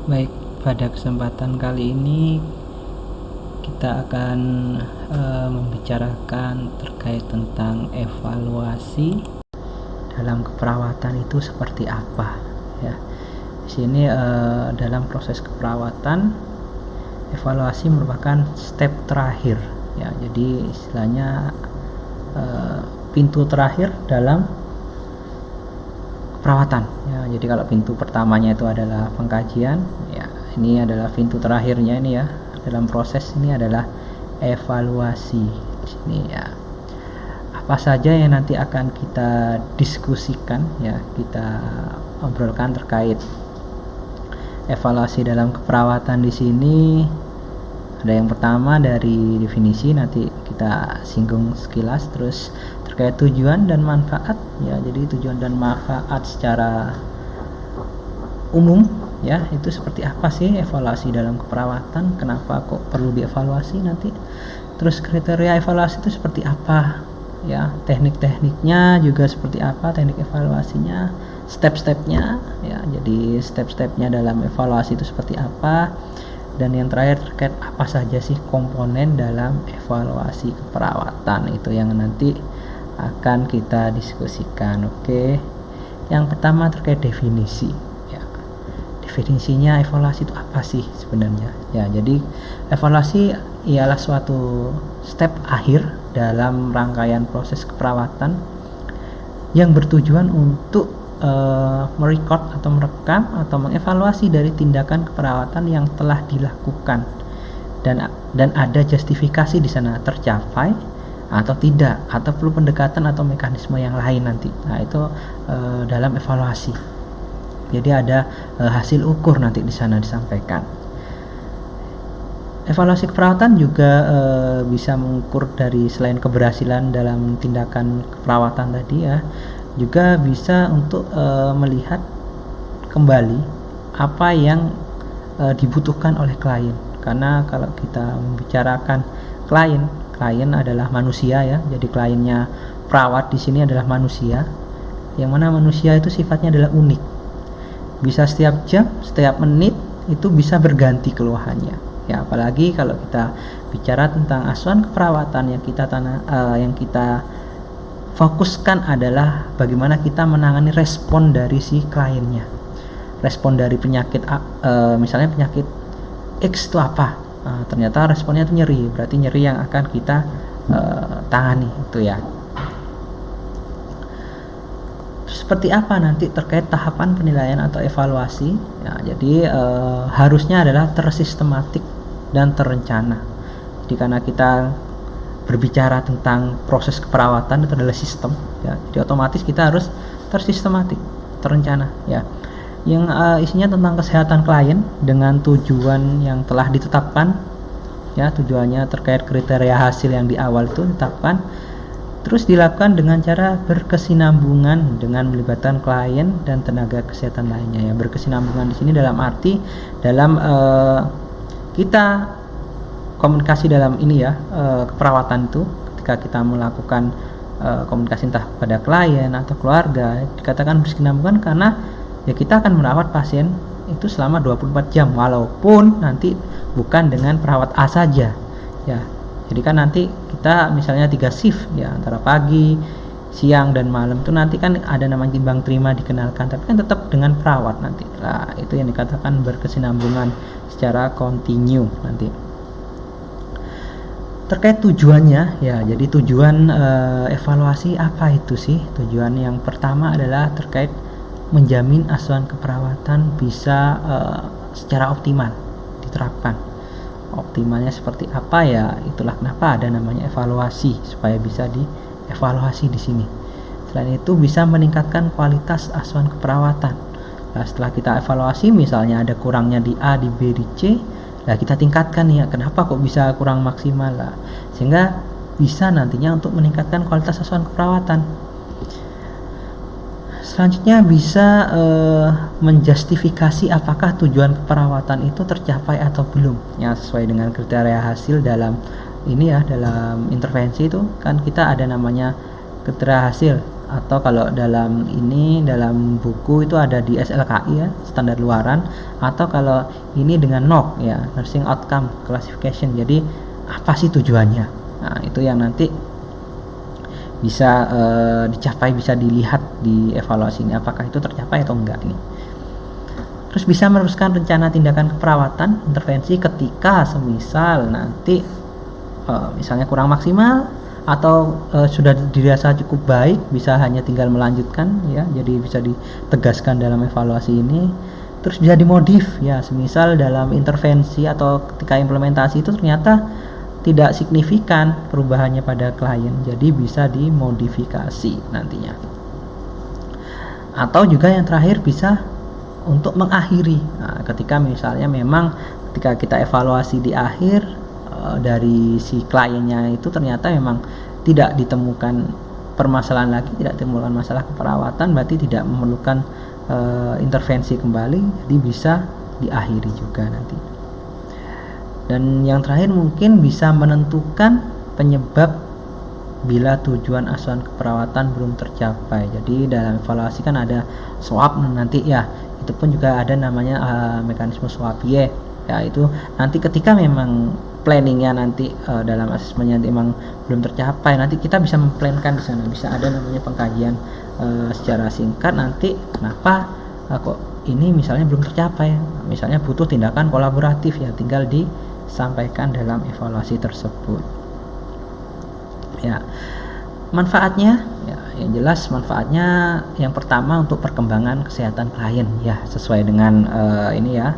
Baik, pada kesempatan kali ini kita akan membicarakan terkait tentang evaluasi dalam keperawatan itu seperti apa ya. Di sini dalam proses keperawatan, evaluasi merupakan step terakhir ya. Jadi istilahnya pintu terakhir dalam perawatan ya. Jadi kalau pintu pertamanya itu adalah pengkajian ya, ini adalah pintu terakhirnya ini ya dalam proses ini adalah evaluasi. Di sini ya, apa saja yang nanti akan kita diskusikan ya, kita obrolkan terkait evaluasi dalam keperawatan. Di sini ada yang pertama dari definisi, nanti kita singgung sekilas, terus terkait tujuan dan manfaat ya. Jadi tujuan dan manfaat secara umum ya, itu seperti apa sih evaluasi dalam keperawatan, kenapa kok perlu dievaluasi nanti, terus kriteria evaluasi itu seperti apa ya, teknik-tekniknya juga seperti apa, teknik evaluasinya, step-stepnya ya. Jadi step-stepnya dalam evaluasi itu seperti apa, dan yang terakhir terkait apa saja sih komponen dalam evaluasi keperawatan, itu yang nanti akan kita diskusikan. Oke, yang pertama terkait definisi ya. Definisinya evaluasi itu apa sih sebenarnya ya. Jadi evaluasi ialah suatu step akhir dalam rangkaian proses keperawatan yang bertujuan untuk merekod atau merekam atau mengevaluasi dari tindakan keperawatan yang telah dilakukan, dan ada justifikasi di sana tercapai atau tidak, atau perlu pendekatan atau mekanisme yang lain nanti. Nah, itu dalam evaluasi. Jadi ada hasil ukur nanti di sana disampaikan. Evaluasi keperawatan juga bisa mengukur dari selain keberhasilan dalam tindakan keperawatan tadi ya, juga bisa untuk melihat kembali apa yang dibutuhkan oleh klien. Karena kalau kita membicarakan klien adalah manusia ya. Jadi kliennya perawat di sini adalah manusia, yang mana manusia itu sifatnya adalah unik. Bisa setiap jam, setiap menit itu bisa berganti keluhannya. Ya, apalagi kalau kita bicara tentang asuhan keperawatan yang kita fokuskan adalah bagaimana kita menangani respon dari si kliennya. Respon dari penyakit misalnya penyakit X itu apa? Ternyata responnya itu nyeri, berarti nyeri yang akan kita tangani itu ya. Seperti apa nanti terkait tahapan penilaian atau evaluasi ya. Jadi harusnya adalah tersistematik dan terencana. Jadi karena kita berbicara tentang proses keperawatan itu adalah sistem ya, jadi otomatis kita harus tersistematik, terencana ya, yang isinya tentang kesehatan klien dengan tujuan yang telah ditetapkan ya. Tujuannya terkait kriteria hasil yang di awal itu ditetapkan, terus dilakukan dengan cara berkesinambungan dengan melibatkan klien dan tenaga kesehatan lainnya ya. Berkesinambungan di sini dalam arti dalam kita komunikasi dalam ini ya, keperawatan itu ketika kita melakukan komunikasi entah pada klien atau keluarga, dikatakan berkesinambungan karena ya kita akan merawat pasien itu selama 24 jam, walaupun nanti bukan dengan perawat A saja ya. Jadi kan nanti kita misalnya 3 shift ya, antara pagi, siang dan malam, itu nanti kan ada namanya timbang terima dikenalkan, tapi kan tetap dengan perawat nanti. Nah, itu yang dikatakan berkesinambungan secara kontinu nanti. Terkait tujuannya ya, jadi tujuan evaluasi apa itu sih? Tujuan yang pertama adalah terkait menjamin asuhan keperawatan bisa secara optimal diterapkan. Optimalnya seperti apa ya, itulah kenapa ada namanya evaluasi, supaya bisa dievaluasi di sini. Selain itu bisa meningkatkan kualitas asuhan keperawatan. Nah, setelah kita evaluasi misalnya ada kurangnya di A, di B, di C, nah kita tingkatkan ya, kenapa kok bisa kurang maksimal lah, sehingga bisa nantinya untuk meningkatkan kualitas asuhan keperawatan. Selanjutnya bisa menjustifikasi apakah tujuan keperawatan itu tercapai atau belum ya, sesuai dengan kriteria hasil dalam ini ya, dalam intervensi itu kan kita ada namanya kriteria hasil atau kalau dalam buku itu ada di SLKI ya, standar luaran, atau kalau ini dengan NOC ya, Nursing Outcome Classification. Jadi apa sih tujuannya? Nah, itu yang nanti bisa dicapai, bisa dilihat di evaluasi ini apakah itu tercapai atau enggak ini. Terus bisa meneruskan rencana tindakan keperawatan intervensi ketika semisal nanti misalnya kurang maksimal atau sudah dirasa cukup baik, bisa hanya tinggal melanjutkan ya, jadi bisa ditegaskan dalam evaluasi ini. Terus bisa dimodif ya, semisal dalam intervensi atau ketika implementasi itu ternyata tidak signifikan perubahannya pada klien, jadi bisa dimodifikasi nantinya. Atau juga yang terakhir bisa untuk mengakhiri. Nah, ketika misalnya memang ketika kita evaluasi di akhir dari si kliennya itu ternyata memang tidak ditemukan permasalahan lagi, tidak ditemukan masalah keperawatan, berarti tidak memerlukan intervensi kembali, jadi bisa diakhiri juga nanti. Dan yang terakhir mungkin bisa menentukan penyebab bila tujuan asuhan keperawatan belum tercapai. Jadi dalam evaluasi kan ada SWOT nanti ya, itu pun juga ada namanya mekanisme SWOT ya, itu nanti ketika memang planningnya nanti dalam asesmennya memang belum tercapai, nanti kita bisa memplankan di sana, bisa ada namanya pengkajian secara singkat nanti kenapa kok ini misalnya belum tercapai, misalnya butuh tindakan kolaboratif ya, tinggal disampaikan dalam evaluasi tersebut. Ya, manfaatnya ya, yang jelas manfaatnya yang pertama untuk perkembangan kesehatan klien ya, sesuai dengan ini ya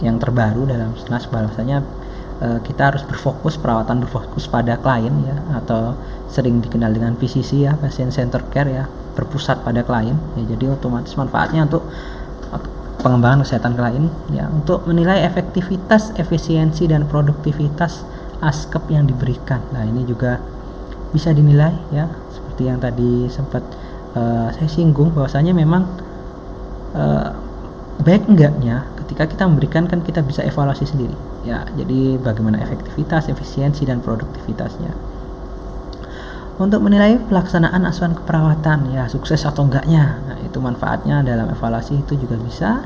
yang terbaru dalam SNAS, bahwasanya kita harus perawatan berfokus pada klien ya, atau sering dikenal dengan PCC ya, patient center care ya, berpusat pada klien ya. Jadi otomatis manfaatnya untuk pengembangan kesehatan klien ya, untuk menilai efektivitas, efisiensi dan produktivitas ASKEP yang diberikan. Nah, ini juga bisa dinilai ya, seperti yang tadi sempat saya singgung, bahwasanya memang baik enggaknya ketika kita memberikan, kan kita bisa evaluasi sendiri ya. Jadi bagaimana efektivitas, efisiensi dan produktivitasnya. Untuk menilai pelaksanaan asuhan keperawatan ya, sukses atau enggaknya. Nah, itu manfaatnya dalam evaluasi itu juga bisa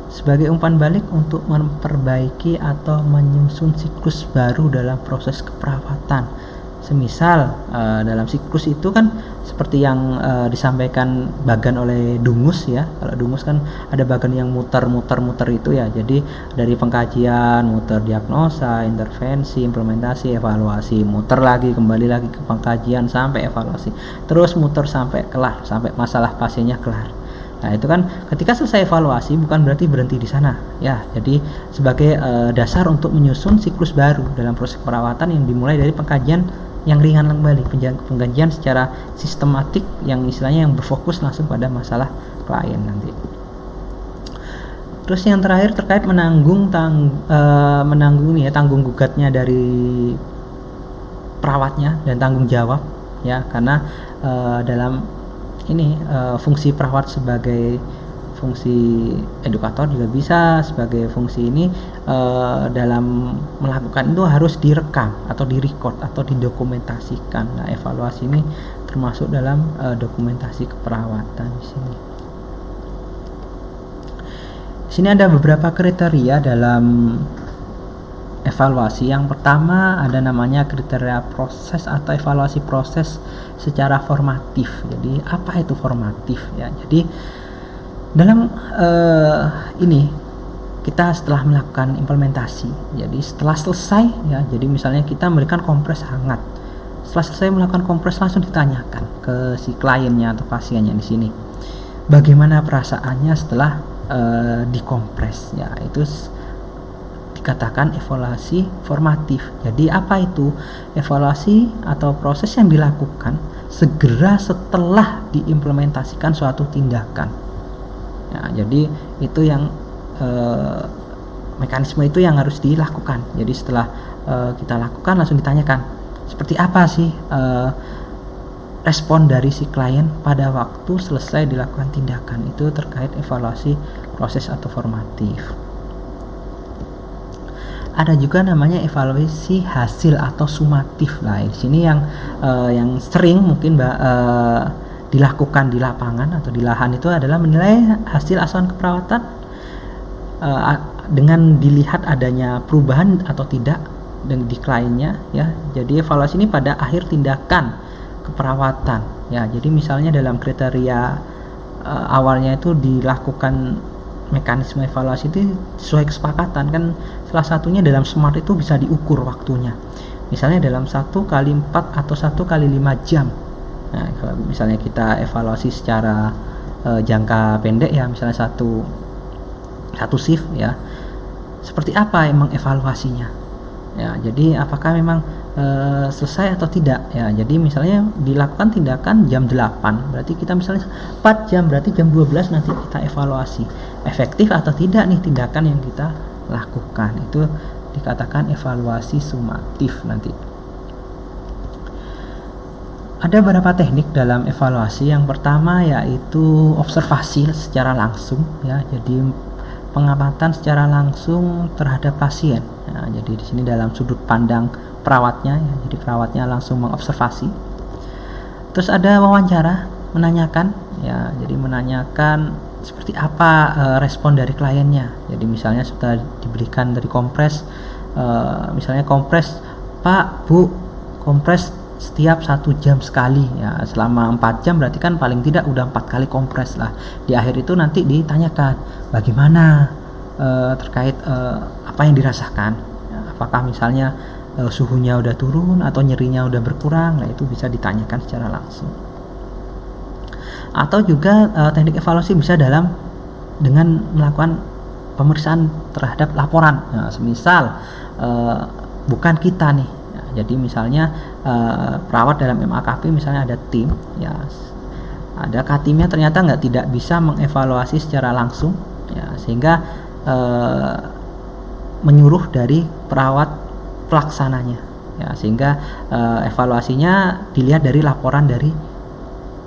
sebagai umpan balik untuk memperbaiki atau menyusun siklus baru dalam proses keperawatan. Semisal dalam siklus itu kan seperti yang disampaikan Bagan oleh Dungus ya. Kalau Dungus kan ada Bagan yang muter itu ya. Jadi dari pengkajian, muter diagnosa, intervensi, implementasi, evaluasi, muter lagi, kembali lagi ke pengkajian sampai evaluasi. Terus muter sampai kelar, sampai masalah pasiennya kelar. Nah, itu kan ketika selesai evaluasi bukan berarti berhenti di sana ya. Jadi sebagai dasar untuk menyusun siklus baru dalam proses perawatan yang dimulai dari pengkajian yang ringan kembali, pengkajian secara sistematik yang istilahnya yang berfokus langsung pada masalah klien nanti. Terus yang terakhir terkait menanggung nih ya, tanggung gugatnya dari perawatnya dan tanggung jawab ya, karena dalam ini fungsi perawat sebagai fungsi edukator juga bisa, sebagai fungsi ini dalam melakukan itu harus direkam atau direcord atau didokumentasikan. Nah, evaluasi ini termasuk dalam dokumentasi keperawatan di sini. Di sini ada beberapa kriteria dalam evaluasi. Yang pertama ada namanya kriteria proses atau evaluasi proses secara formatif. Jadi apa itu formatif ya? Jadi dalam ini kita setelah melakukan implementasi, jadi setelah selesai ya, jadi misalnya kita memberikan kompres hangat, setelah selesai melakukan kompres langsung ditanyakan ke si kliennya atau pasiennya di sini bagaimana perasaannya setelah dikompres ya, itu dikatakan evaluasi formatif. Jadi apa itu evaluasi atau proses yang dilakukan segera setelah diimplementasikan suatu tindakan. Nah, jadi itu yang mekanisme itu yang harus dilakukan. Jadi setelah kita lakukan langsung ditanyakan seperti apa sih respon dari si klien pada waktu selesai dilakukan tindakan. Itu terkait evaluasi proses atau formatif. Ada juga namanya evaluasi hasil atau sumatif. Nah, di sini yang sering mungkin dilakukan di lapangan atau di lahan itu adalah menilai hasil asuhan keperawatan dengan dilihat adanya perubahan atau tidak di kliennya ya. Jadi evaluasi ini pada akhir tindakan keperawatan ya. Jadi misalnya dalam kriteria awalnya itu dilakukan mekanisme evaluasi itu sesuai kesepakatan kan, salah satunya dalam SMART itu bisa diukur waktunya, misalnya dalam 1x4 atau 1x5 jam. Nah, kalau misalnya kita evaluasi secara jangka pendek ya, misalnya satu shift ya, seperti apa emang evaluasinya ya. Jadi apakah memang selesai atau tidak ya. Jadi misalnya dilakukan tindakan jam 8, berarti kita misalnya 4 jam, berarti jam 12 nanti kita evaluasi efektif atau tidak nih tindakan yang kita lakukan. Itu dikatakan evaluasi sumatif nanti. Ada beberapa teknik dalam evaluasi. Yang pertama yaitu observasi secara langsung ya. Jadi pengamatan secara langsung terhadap pasien. Nah, jadi di sini dalam sudut pandang perawatnya ya, jadi perawatnya langsung mengobservasi. Terus ada wawancara, menanyakan ya, jadi menanyakan seperti apa respon dari kliennya. Jadi misalnya sudah diberikan dari kompres, misalnya kompres, Pak, Bu, kompres setiap 1 jam sekali ya, selama 4 jam berarti kan paling tidak udah 4 kali kompres lah. Di akhir itu nanti ditanyakan bagaimana terkait apa yang dirasakan ya, apakah misalnya suhunya udah turun atau nyerinya udah berkurang. Nah, itu bisa ditanyakan secara langsung. Atau juga teknik evaluasi bisa dengan melakukan pemeriksaan terhadap laporan. Nah, semisal bukan kita nih ya, jadi misalnya perawat dalam MAKP misalnya ada tim ya, ada Katimnya ternyata tidak bisa mengevaluasi secara langsung ya, sehingga menyuruh dari perawat pelaksananya ya, sehingga evaluasinya dilihat dari laporan dari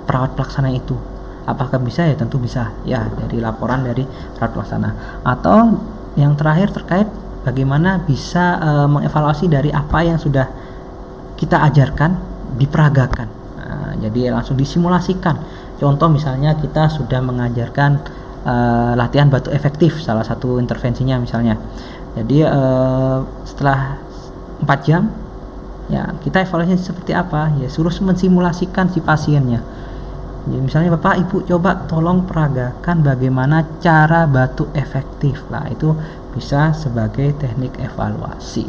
perawat pelaksana itu. Apakah bisa? Ya tentu bisa ya, dari laporan dari perawat pelaksana. Atau yang terakhir terkait bagaimana bisa mengevaluasi dari apa yang sudah kita ajarkan diperagakan. Nah, jadi langsung disimulasikan. Contoh misalnya kita sudah mengajarkan latihan batu efektif, salah satu intervensinya misalnya. Jadi setelah 4 jam ya, kita evaluasi seperti apa ya, suruh mensimulasikan si pasiennya. Jadi misalnya Bapak Ibu coba tolong peragakan bagaimana cara batu efektif. Nah, itu bisa sebagai teknik evaluasi.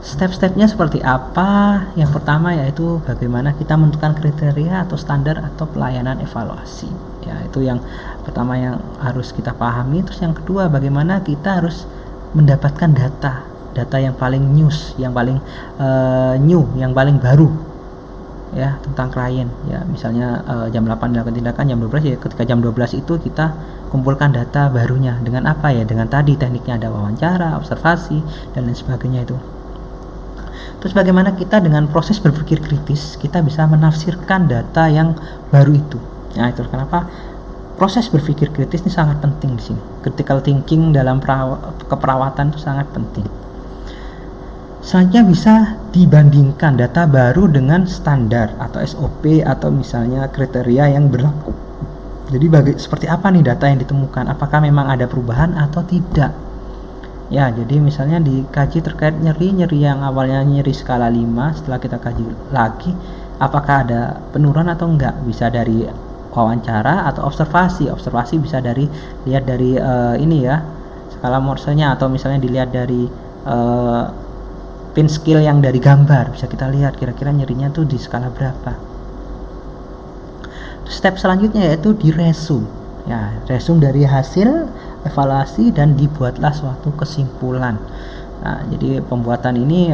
Step-stepnya seperti apa? Yang pertama yaitu bagaimana kita menentukan kriteria atau standar atau pelayanan evaluasi ya, itu yang pertama yang harus kita pahami. Terus yang kedua, bagaimana kita harus mendapatkan data yang paling yang paling new, yang paling baru ya tentang klien ya. Misalnya jam 8 dilakukan tindakan, jam 12 ya, ketika jam 12 itu kita kumpulkan data barunya dengan apa ya, dengan tadi tekniknya ada wawancara, observasi dan lain sebagainya itu. Terus bagaimana kita dengan proses berpikir kritis kita bisa menafsirkan data yang baru itu. Nah, itu kenapa proses berpikir kritis ini sangat penting di sini. Critical thinking dalam keperawatan itu sangat penting. Selanjutnya bisa dibandingkan data baru dengan standar atau SOP atau misalnya kriteria yang berlaku. Jadi seperti apa nih data yang ditemukan? Apakah memang ada perubahan atau tidak? Ya, jadi misalnya dikaji terkait nyeri yang awalnya nyeri skala 5, setelah kita kaji lagi apakah ada penurunan atau enggak, bisa dari wawancara atau observasi. Observasi bisa lihat dari ini ya, skala Morsenya, atau misalnya dilihat dari pin scale yang dari gambar, bisa kita lihat kira-kira nyerinya tuh di skala berapa. Step selanjutnya yaitu di resume ya, resume dari hasil evaluasi dan dibuatlah suatu kesimpulan. Nah, jadi pembuatan ini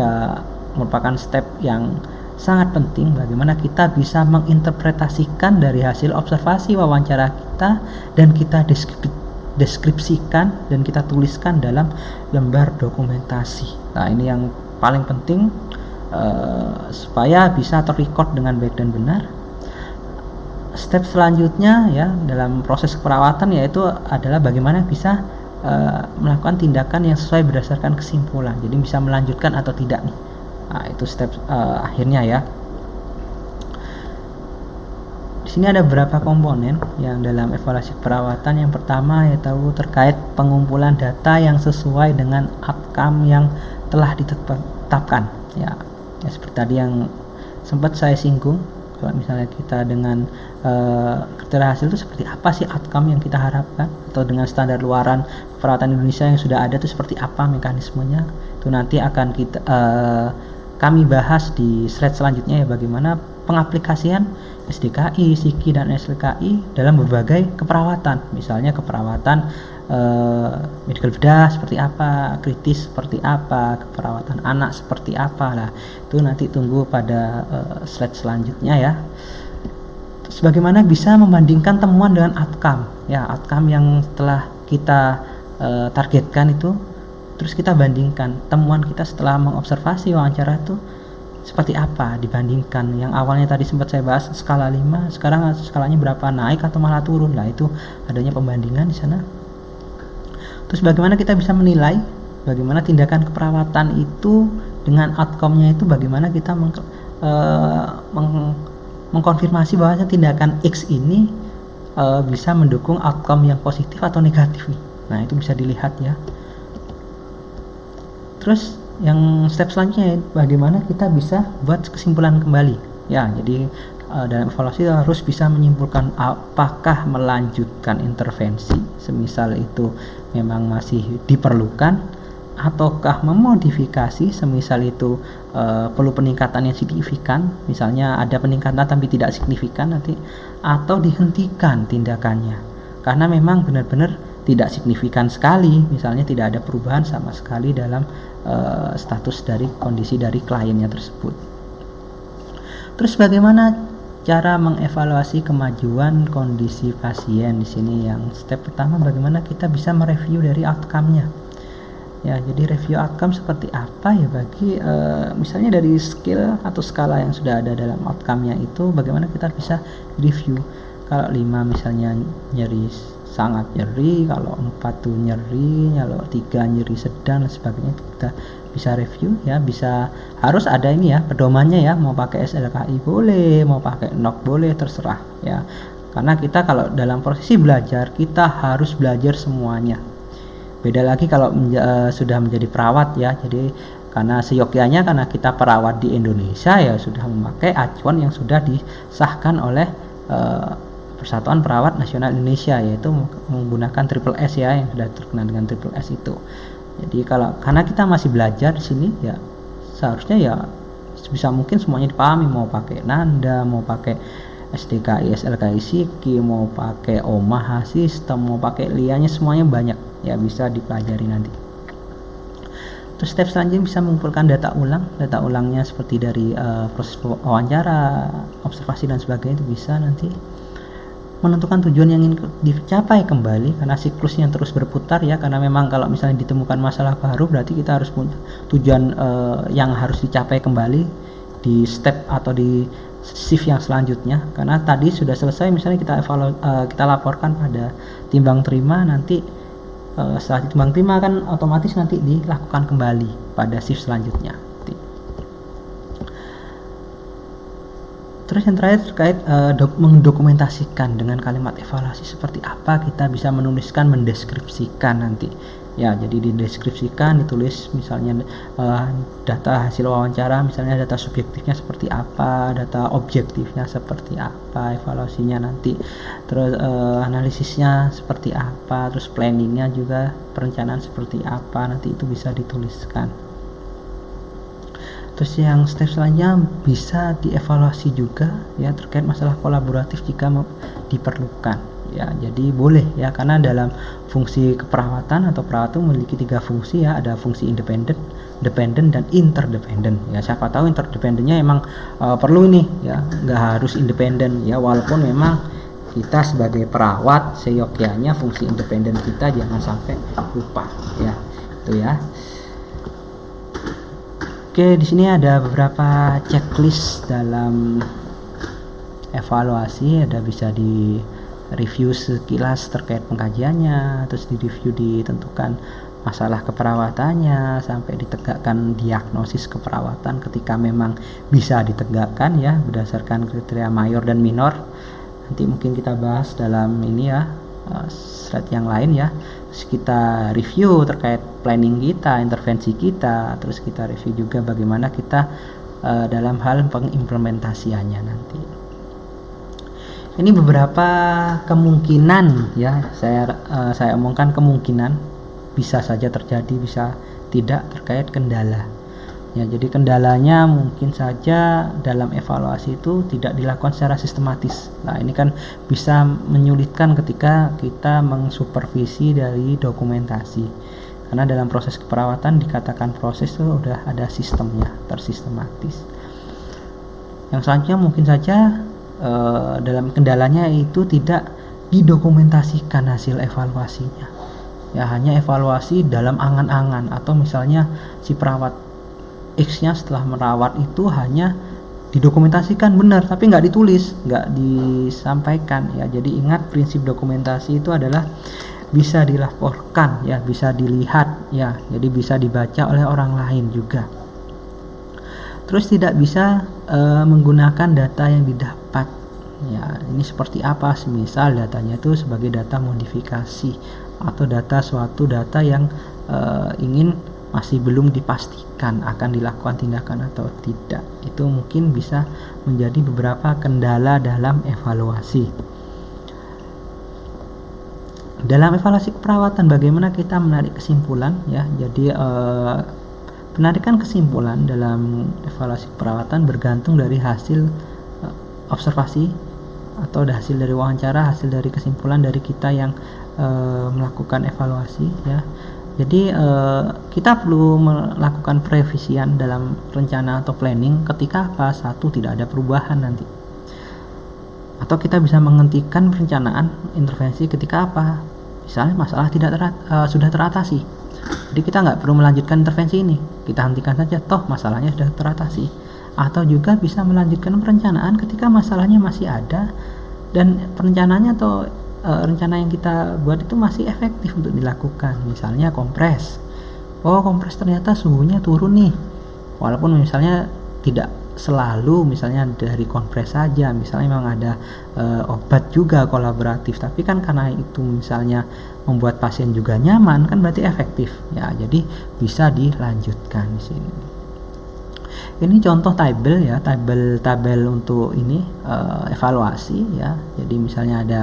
merupakan step yang sangat penting, bagaimana kita bisa menginterpretasikan dari hasil observasi wawancara kita dan kita deskripsikan dan kita tuliskan dalam lembar dokumentasi. Nah, ini yang paling penting supaya bisa terrecord dengan baik dan benar. Step selanjutnya ya dalam proses keperawatan yaitu adalah bagaimana bisa melakukan tindakan yang sesuai berdasarkan kesimpulan. Jadi bisa melanjutkan atau tidak nih. Nah, itu step akhirnya ya. sini ada beberapa komponen yang dalam evaluasi keperawatan. Yang pertama yaitu terkait pengumpulan data yang sesuai dengan outcome yang telah ditetapkan. Ya seperti tadi yang sempat saya singgung, kalau misalnya kita dengan kriteria hasil itu seperti apa sih outcome yang kita harapkan, atau dengan standar luaran keperawatan Indonesia yang sudah ada itu seperti apa mekanismenya, itu nanti akan kami bahas di slide selanjutnya ya, bagaimana pengaplikasian SDKI, SIKI, dan SLKI dalam berbagai keperawatan. Misalnya keperawatan medical bedah seperti apa, kritis seperti apa, keperawatan anak seperti apa lah. Itu nanti tunggu pada slide selanjutnya ya. Terus bagaimana bisa membandingkan temuan dengan outcome. Ya, outcome yang telah kita targetkan itu, terus kita bandingkan temuan kita setelah mengobservasi wawancara itu seperti apa dibandingkan yang awalnya tadi sempat saya bahas skala 5, sekarang skalanya berapa, naik atau malah turun lah, itu adanya pembandingan di sana. Terus bagaimana kita bisa menilai bagaimana tindakan keperawatan itu dengan outcome-nya itu, bagaimana kita mengkonfirmasi bahwa tindakan X ini bisa mendukung outcome yang positif atau negatif nih. Nah, itu bisa dilihat ya. Terus yang step selanjutnya bagaimana kita bisa buat kesimpulan kembali ya. Jadi dalam evaluasi harus bisa menyimpulkan apakah melanjutkan intervensi semisal itu memang masih diperlukan, ataukah memodifikasi semisal itu perlu peningkatan yang signifikan, misalnya ada peningkatan tapi tidak signifikan nanti, atau dihentikan tindakannya karena memang benar-benar tidak signifikan sekali, misalnya tidak ada perubahan sama sekali dalam status dari kondisi dari kliennya tersebut. Terus bagaimana cara mengevaluasi kemajuan kondisi pasien? Di sini yang step pertama, bagaimana kita bisa mereview dari outcome-nya. Ya, jadi review outcome seperti apa ya bagi misalnya dari skill atau skala yang sudah ada dalam outcome-nya itu, bagaimana kita bisa review. Kalau 5 misalnya nyeri sangat nyeri, kalau 4 tuh nyeri, kalau 3 nyeri sedang dan sebagainya, kita bisa review ya. Bisa harus ada ini ya pedomannya ya, mau pakai SLKI boleh, mau pakai NOC boleh, terserah ya, karena kita kalau dalam posisi belajar kita harus belajar semuanya. Beda lagi kalau sudah menjadi perawat ya. Jadi karena seyogyanya karena kita perawat di Indonesia ya sudah memakai acuan yang sudah disahkan oleh Persatuan Perawat Nasional Indonesia, yaitu menggunakan triple S ya, yang sudah terkenal dengan triple S itu. Jadi karena kita masih belajar di sini ya, seharusnya ya sebisa mungkin semuanya dipahami, mau pakai Nanda, mau pakai SDKI, SLKI, SIKI, mau pakai OMAH sistem, mau pakai LIA-nya, semuanya banyak ya, bisa dipelajari nanti. Terus step selanjutnya bisa mengumpulkan data ulangnya seperti dari proses wawancara, observasi dan sebagainya, itu bisa nanti menentukan tujuan yang ingin dicapai kembali, karena siklusnya terus berputar ya, karena memang kalau misalnya ditemukan masalah baru berarti kita harus punya tujuan yang harus dicapai kembali di step atau di shift yang selanjutnya. Karena tadi sudah selesai misalnya kita laporkan pada timbang terima, nanti setelah timbang terima kan otomatis nanti dilakukan kembali pada shift selanjutnya. Terus yang terakhir terkait mendokumentasikan dengan kalimat evaluasi seperti apa kita bisa menuliskan, mendeskripsikan nanti ya. Jadi dideskripsikan, ditulis misalnya data hasil wawancara, misalnya data subjektifnya seperti apa, data objektifnya seperti apa, evaluasinya nanti, terus analisisnya seperti apa, terus planningnya juga, perencanaan seperti apa, nanti itu bisa dituliskan. Terus yang step selanjutnya bisa dievaluasi juga ya terkait masalah kolaboratif jika diperlukan ya. Jadi boleh ya, karena dalam fungsi keperawatan atau perawat itu memiliki 3 fungsi ya, ada fungsi independen, dependen, dan interdependen ya. Siapa tahu interdependennya emang perlu ini ya, nggak harus independen ya, walaupun memang kita sebagai perawat seyogyanya fungsi independen kita jangan sampai lupa ya, itu ya. Oke, di sini ada beberapa checklist dalam evaluasi, ada bisa di review sekilas terkait pengkajiannya, terus di review ditentukan masalah keperawatannya, sampai ditegakkan diagnosis keperawatan ketika memang bisa ditegakkan ya berdasarkan kriteria mayor dan minor. nanti mungkin kita bahas dalam ini ya, slide yang lain ya. Terus kita review terkait planning kita, intervensi kita, terus kita review juga bagaimana kita dalam hal pengimplementasiannya nanti. Ini beberapa kemungkinan ya, saya omongkan kemungkinan, bisa saja terjadi, bisa tidak, terkait kendala. Ya, jadi kendalanya mungkin saja dalam evaluasi itu tidak dilakukan secara sistematis. Nah, ini kan bisa menyulitkan ketika kita mengsupervisi dari dokumentasi. Karena dalam proses keperawatan dikatakan proses itu udah ada sistemnya, tersistematis. Yang selanjutnya mungkin saja dalam kendalanya itu tidak didokumentasikan hasil evaluasinya. Ya, hanya evaluasi dalam angan-angan, atau misalnya si perawat X-nya setelah merawat itu hanya didokumentasikan benar tapi nggak ditulis, nggak disampaikan ya. Jadi ingat, prinsip dokumentasi itu adalah bisa dilaporkan ya, bisa dilihat ya, jadi bisa dibaca oleh orang lain juga. Terus tidak bisa menggunakan data yang didapat ya. Ini seperti apa? Misal datanya itu sebagai data modifikasi atau suatu data yang ingin masih belum dipastikan akan dilakukan tindakan atau tidak. Itu mungkin bisa menjadi beberapa kendala dalam evaluasi. Dalam evaluasi keperawatan, bagaimana kita menarik kesimpulan ya. Jadi penarikan kesimpulan dalam evaluasi keperawatan bergantung dari hasil observasi atau hasil dari wawancara, hasil dari kesimpulan dari kita yang melakukan evaluasi ya. Jadi kita perlu melakukan previsian dalam rencana atau planning ketika apa? Satu, tidak ada perubahan nanti. Atau kita bisa menghentikan perencanaan intervensi ketika apa? Misalnya masalah sudah teratasi. Jadi kita nggak perlu melanjutkan intervensi ini, kita hentikan saja, toh masalahnya sudah teratasi. Atau juga bisa melanjutkan perencanaan ketika masalahnya masih ada dan perencanaannya atau rencana yang kita buat itu masih efektif untuk dilakukan. Misalnya kompres, kompres ternyata suhunya turun nih, walaupun misalnya tidak selalu misalnya dari kompres saja, misalnya memang ada obat juga kolaboratif, tapi kan karena itu misalnya membuat pasien juga nyaman, kan berarti efektif ya, jadi bisa dilanjutkan di sini. Ini contoh tabel ya, tabel untuk ini evaluasi ya. Jadi misalnya ada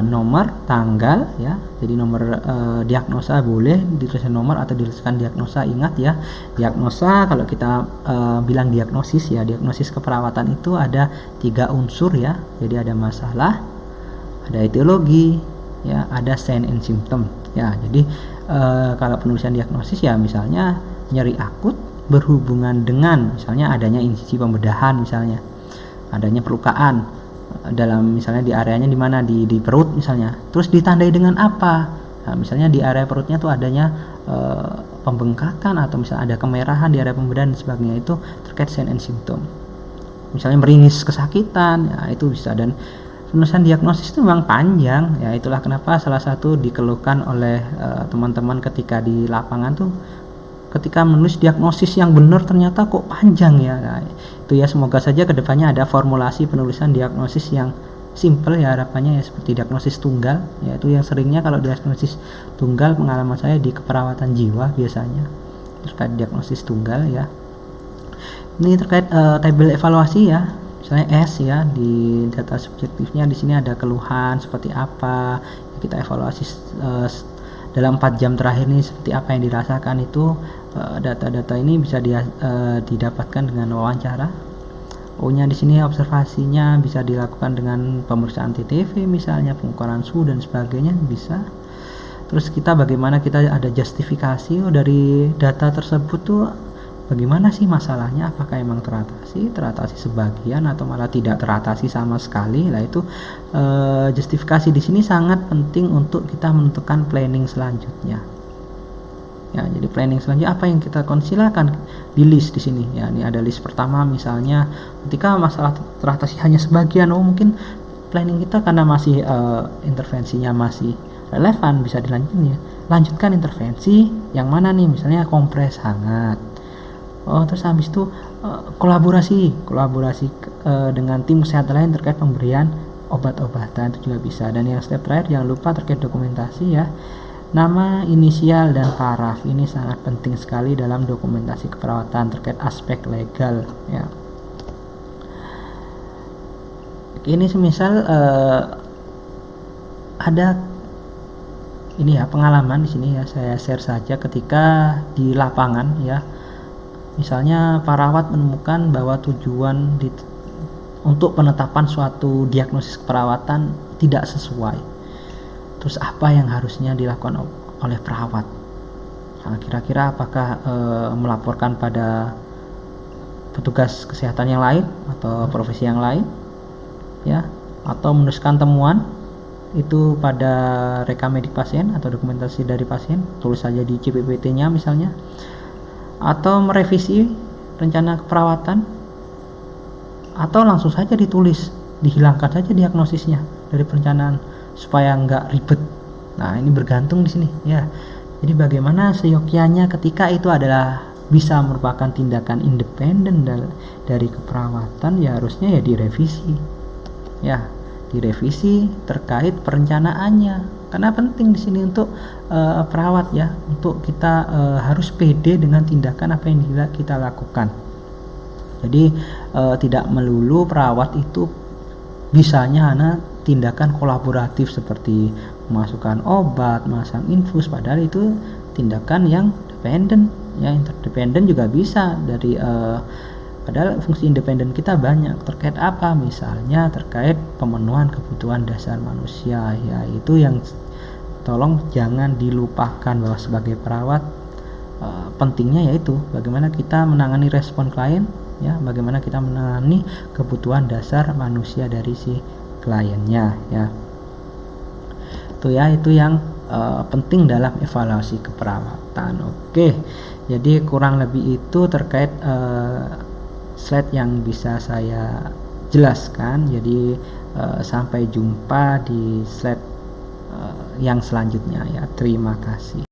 nomor, tanggal ya. Jadi nomor diagnosa boleh dituliskan nomor atau dituliskan diagnosa. Ingat ya, diagnosa kalau kita bilang diagnosis ya, diagnosis keperawatan itu ada 3 unsur ya. Jadi ada masalah, ada etiologi ya, ada sign and symptom ya. Jadi kalau penulisan diagnosis ya, misalnya nyeri akut berhubungan dengan misalnya adanya insisi pembedahan, misalnya adanya pelukaan dalam misalnya di areanya di mana, di perut misalnya, terus ditandai dengan apa? Nah, misalnya di area perutnya tuh adanya pembengkakan atau misalnya ada kemerahan di area pembedahan dan sebagainya, itu terkait sign and symptom. Misalnya meringis, kesakitan ya, itu bisa. Dan penulisan diagnosis itu memang panjang ya, itulah kenapa salah satu dikeluhkan oleh teman-teman ketika di lapangan tuh, ketika menulis diagnosis yang benar ternyata kok panjang ya. Nah, itu ya, semoga saja kedepannya ada formulasi penulisan diagnosis yang simple ya, harapannya ya, seperti diagnosis tunggal ya. Itu yang seringnya kalau diagnosis tunggal, pengalaman saya di keperawatan jiwa biasanya terkait diagnosis tunggal ya. Ini terkait tabel evaluasi ya, misalnya S ya, di data subjektifnya di sini ada keluhan seperti apa ya, kita evaluasi dalam 4 jam terakhir ini seperti apa yang dirasakan. Itu data-data ini bisa didapatkan dengan wawancara. O-nya di sini observasinya bisa dilakukan dengan pemeriksaan TTV misalnya, pengukuran suhu dan sebagainya bisa. Terus kita bagaimana kita ada justifikasi dari data tersebut tuh, bagaimana sih masalahnya, apakah emang teratasi sebagian atau malah tidak teratasi sama sekali. Lah itu justifikasi di sini sangat penting untuk kita menentukan planning selanjutnya. Ya, jadi planning selanjutnya apa yang kita silakan di list di sini. Ya, ini ada list pertama misalnya ketika masalah teratasi hanya sebagian, mungkin planning kita karena masih intervensinya masih relevan bisa dilanjutkan ya. Lanjutkan intervensi yang mana nih, misalnya kompres hangat. Terus habis itu kolaborasi dengan tim kesehatan lain terkait pemberian obat-obatan itu juga bisa. Dan yang step terakhir jangan lupa terkait dokumentasi ya, nama, inisial, dan paraf ini sangat penting sekali dalam dokumentasi keperawatan terkait aspek legal ya. Ini semisal ada ini ya pengalaman di sini ya, saya share saja ketika di lapangan ya. Misalnya perawat menemukan bahwa tujuan untuk penetapan suatu diagnosis keperawatan tidak sesuai. Terus apa yang harusnya dilakukan oleh perawat? Nah, kira-kira apakah melaporkan pada petugas kesehatan yang lain atau profesi yang lain ya, atau menuliskan temuan itu pada rekam medik pasien atau dokumentasi dari pasien, tulis saja di CPPT-nya misalnya, atau merevisi rencana keperawatan, atau langsung saja ditulis, dihilangkan saja diagnosisnya dari perencanaan supaya nggak ribet. Nah, ini bergantung di sini ya. Jadi bagaimana seyogyanya ketika itu adalah bisa merupakan tindakan independen dari keperawatan, ya harusnya ya direvisi. Ya, direvisi terkait perencanaannya. Karena penting di sini untuk perawat ya, untuk kita harus pede dengan tindakan apa yang kita lakukan. Jadi tidak melulu perawat itu bisanya hanya tindakan kolaboratif seperti memasukkan obat, memasang infus, padahal itu tindakan yang dependen ya. Interdependen juga bisa dari padahal fungsi independen kita banyak. Terkait apa? Misalnya terkait pemenuhan kebutuhan dasar manusia ya, itu yang tolong jangan dilupakan bahwa sebagai perawat pentingnya yaitu bagaimana kita menangani respon klien ya, bagaimana kita menangani kebutuhan dasar manusia dari si kliennya ya. Itu yang penting dalam evaluasi keperawatan. Oke, jadi kurang lebih itu terkait slide yang bisa saya jelaskan. Jadi sampai jumpa di slide yang selanjutnya ya. Terima kasih.